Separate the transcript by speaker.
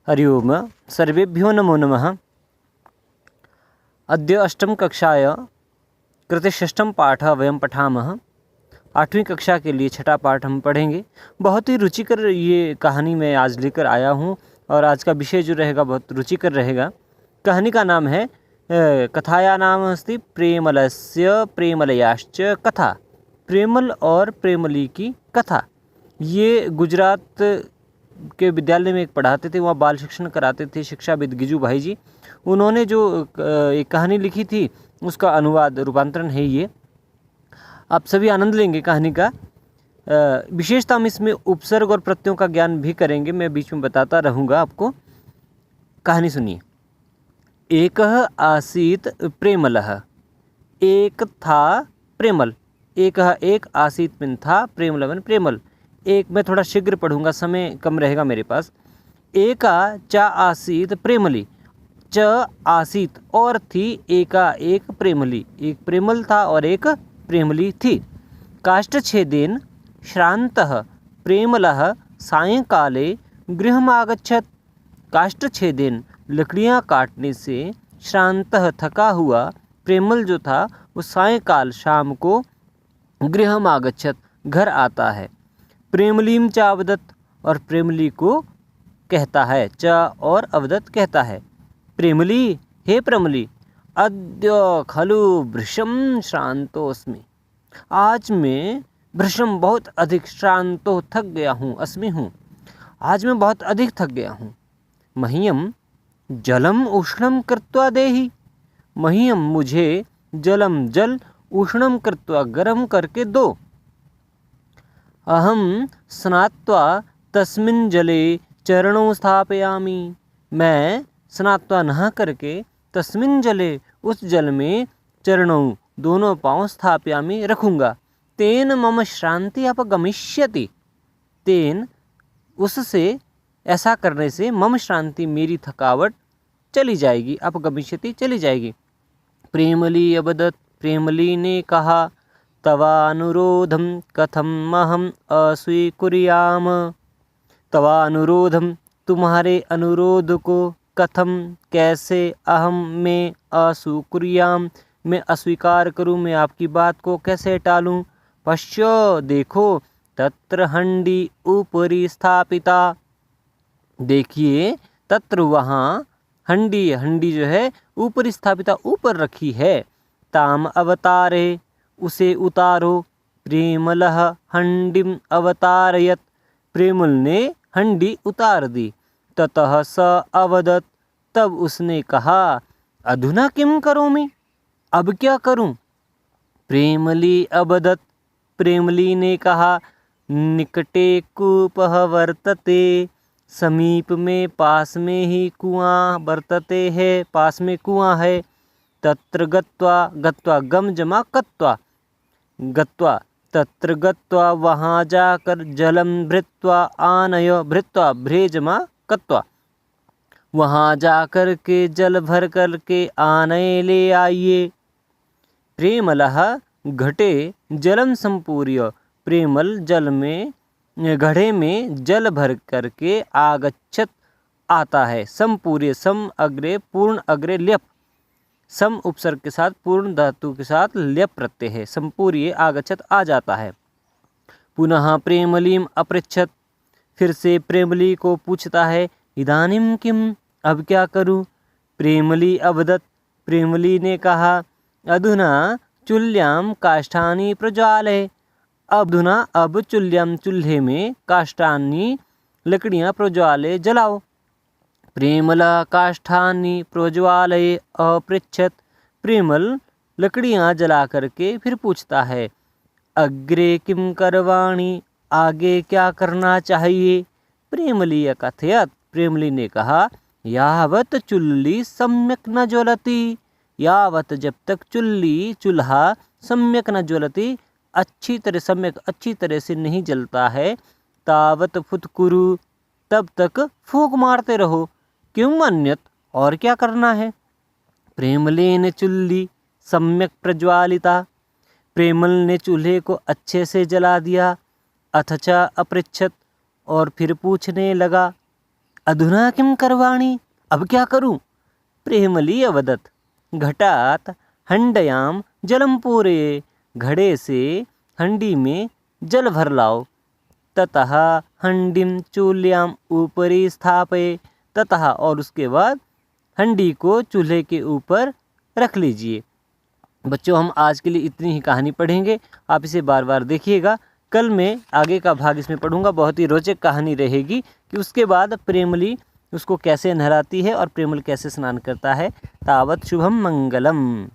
Speaker 1: हरि ओम सर्वेभ्यो नमो नमः। अद्य अष्टमकक्षाय कृते षष्ठम पाठ वयं पठामः। 8वीं कक्षा के लिए छठा पाठ हम पढ़ेंगे। बहुत ही रुचिकर ये कहानी मैं आज लेकर आया हूँ और आज का विषय जो रहेगा बहुत रुचिकर रहेगा। कहानी का नाम है कथाया नाम अस्ति प्रेमलस्य प्रेमलयाश्च कथा। प्रेमल और प्रेमली की कथा। ये गुजरात के विद्यालय में एक पढ़ाते थे, वहाँ बाल शिक्षण कराते थे शिक्षाविद गिजू भाई जी। उन्होंने जो एक कहानी लिखी थी उसका अनुवाद रूपांतरण है ये। आप सभी आनंद लेंगे कहानी का। विशेषता हम इसमें उपसर्ग और प्रत्ययों का ज्ञान भी करेंगे, मैं बीच में बताता रहूँगा आपको। कहानी सुनिए। एक आसीत प्रेमलः। एक था प्रेमल। एक आसीत में था प्रेमल प्रेमल। एक मैं थोड़ा शीघ्र पढ़ूंगा, समय कम रहेगा मेरे पास। एका चा आसीत प्रेमली। च आसीत और थी एका एक प्रेमली। एक प्रेमल था और एक प्रेमली थी। काष्ठच्छेदेन श्रान्तः प्रेमलः सायंकाले गृहमागच्छत्। काष्ठच्छेदेन लकड़ियाँ काटने से श्रान्तः थका हुआ प्रेमल जो था वो सायंकाल शाम को गृहमागच्छत् घर आता है। प्रेमलीम च अवदत् और प्रेमली को कहता है। च और अवदत् कहता है। प्रेमली हे प्रेमली अद्य खलु भृशं श्रान्तोऽस्मि। आज मैं भृशं बहुत अधिक श्रांतो थक गया हूँ अस्मि हूँ। आज मैं बहुत अधिक थक गया हूँ। मह्यं जलम उष्णं कृत्वा देहि। मह्यं मुझे जलम जल उष्णं कृत्वा गर्म करके दो। अहम स्नात्वा तस्मिन् जले चरणों स्थापयामि। मैं स्नात्वा नहा करके तस्मिन् जले उस जल में चरणों दोनों पांव स्थापयामि रखूँगा। तेन मम श्रांति अपगमिष्यति। तेन उससे ऐसा करने से मम श्रांति मेरी थकावट चली जाएगी। अपगमिष्यति चली जाएगी। प्रेमली अवदत् प्रेमली ने कहा तवानुरोधं कथमहम अस्वीकुर्याम। तवानुरोधम तुम्हारे अनुरोध को कथम कैसे अहम मैं अस्वीकुर्याम मैं अस्वीकार करूं, मैं आपकी बात को कैसे टालूं। पश्यो देखो तत्र हंडी ऊपरी स्थापिता। देखिए तत्र वहाँ हंडी हंडी जो है ऊपरी स्थापिता ऊपर रखी है। ताम अवतारे उसे उतारो। प्रेमलः हंडिम अवतारयत। प्रेमल ने हंडी उतार दी। ततः स अवदत् तब उसने कहा अधुना किम करोमि, अब क्या करूं। प्रेमली अवदत् प्रेमली ने कहा निकटे कूपः वर्तते। समीप में पास में ही कुआं वर्तते है, पास में कुआं है। तत्र गत्वा गत्वा गम जमा कत्वा गत्वा तत्र गत्वा वहाँ जाकर जलम भृत्वा आनय। भृत्वा भ्रे जमा कत्वा वहाँ जाकर के जल भर कर के आनय ले आइए। प्रेमलः घटे जलम संपूर्य। प्रेमल जल में घड़े में जल भर करके आगच्छत आता है। संपूर्य सम अग्रे पूर्ण अग्रे ल्यप। सम उपसर्ग के साथ पूर्ण धातु के साथ ल्यप प्रत्यय है। संपूर्य आगच्छत आ जाता है। पुनः प्रेमलीम अपृच्छत फिर से प्रेमली को पूछता है इदानीं किम अब क्या करूं। प्रेमली अवदत् प्रेमली ने कहा अधुना चुल्याम काष्ठानि प्रज्वालय। अधुना अब चुल्याम चूल्हे में काष्ठानि लकड़ियाँ प्रज्वालय जलाओ। प्रेमला काष्ठानि प्रज्वालय अपृच्छत। प्रेमल लकड़ियाँ जला करके फिर पूछता है अग्रे किम करवाणी आगे क्या करना चाहिए। प्रेमली अकथयत प्रेमली ने कहा यावत चुल्ली सम्यक न ज्वलती। यावत जब तक चूल्हा सम्यक न ज्वलती अच्छी तरह सम्यक अच्छी तरह से नहीं जलता है। तावत फुतकुरु तब तक फूंक मारते रहो। क्यों अन्यत और क्या करना है। प्रेमलेन चुल्ली सम्यक प्रज्वालिता। प्रेमल ने चूल्हे को अच्छे से जला दिया। अथचा अपृच्छत और फिर पूछने लगा अधुना किं करवाणि, अब क्या करूं? प्रेमली अवदत्, घटात हंडयाम जलम पूरये, घड़े से हंडी में जल भर लाओ। ततः हंडिम चूल्याम ऊपरी स्थापये, ततः और उसके बाद हंडी को चूल्हे के ऊपर रख लीजिए। बच्चों, हम आज के लिए इतनी ही कहानी पढ़ेंगे, आप इसे बार बार देखिएगा। कल मैं आगे का भाग इसमें पढ़ूंगा, बहुत ही रोचक कहानी रहेगी कि उसके बाद प्रेमली उसको कैसे नहलाती है और प्रेमल कैसे स्नान करता है। तावत शुभम मंगलम।